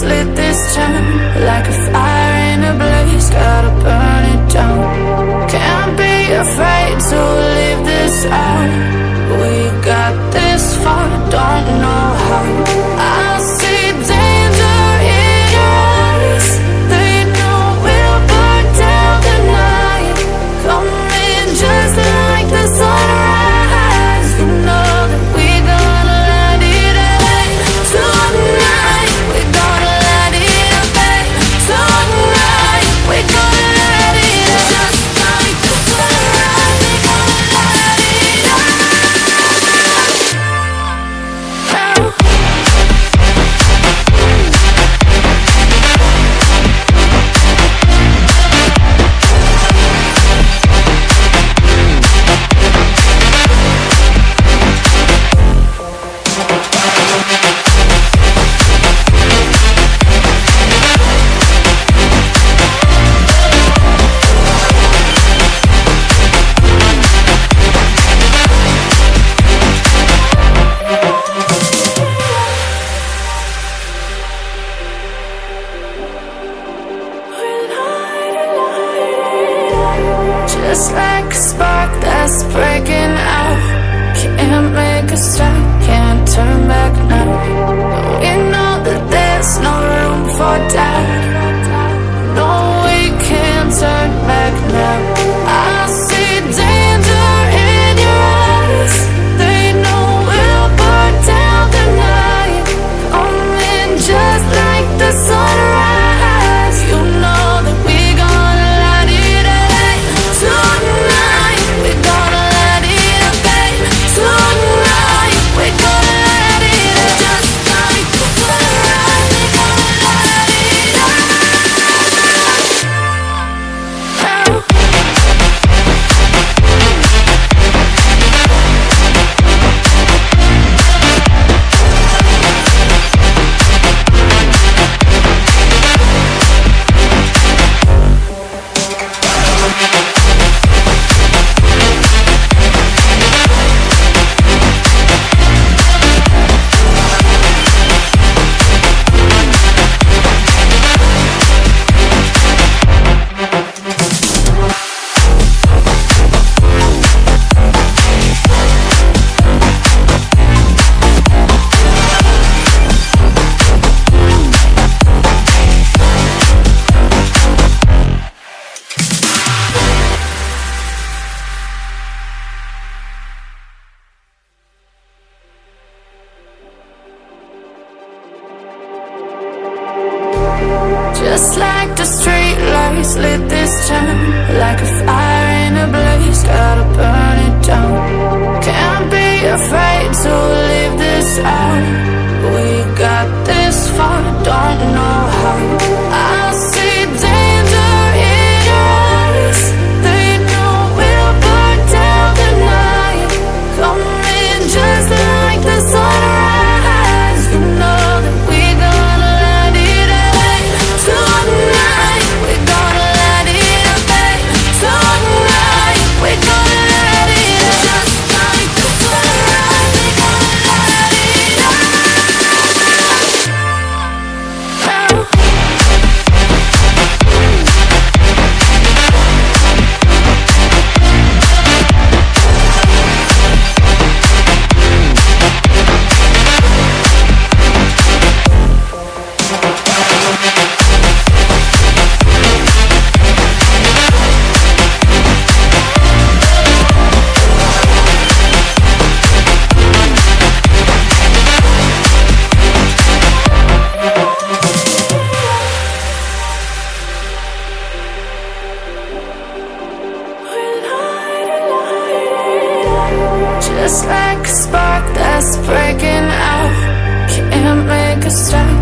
lit this town like a fire in a blaze, gotta burn it down. Can't be afraid to leave this out. We got this far, don't know how. I see danger in your eyes. They know we'll burn down the night. Coming just like the sunrise. You know that we gonna let it out. Tonight we gonna let it out. Tonight we gonna let it out. Just like the sunrise, we gonna let it out. Just like a spark that's breaking out. Can't make a stop, can't turn back now. We know that there's no room for doubt. No, we can't turn back now. I see danger in your eyes. They know we'll burn down the night. Coming just like the sunrise. You know that we gonna let it out. Tonight we gonna let it out. Tonight we gonna let it out. Just like the sunrise, we gonna let it out. Just like the street lights lit this town like a fire in a blaze, gotta burn it down. Can't be afraid to leave this out. We got this far, don't know how. I see danger in your eyes. They know we'll burn down the night. Coming just like the sunrise. You know that we gonna let it out. Tonight we gonna let it out. Tonight we gonna let it out. Just like the sunrise, we gonna let it out. Just like a spark that's breaking out. Can't make a stop,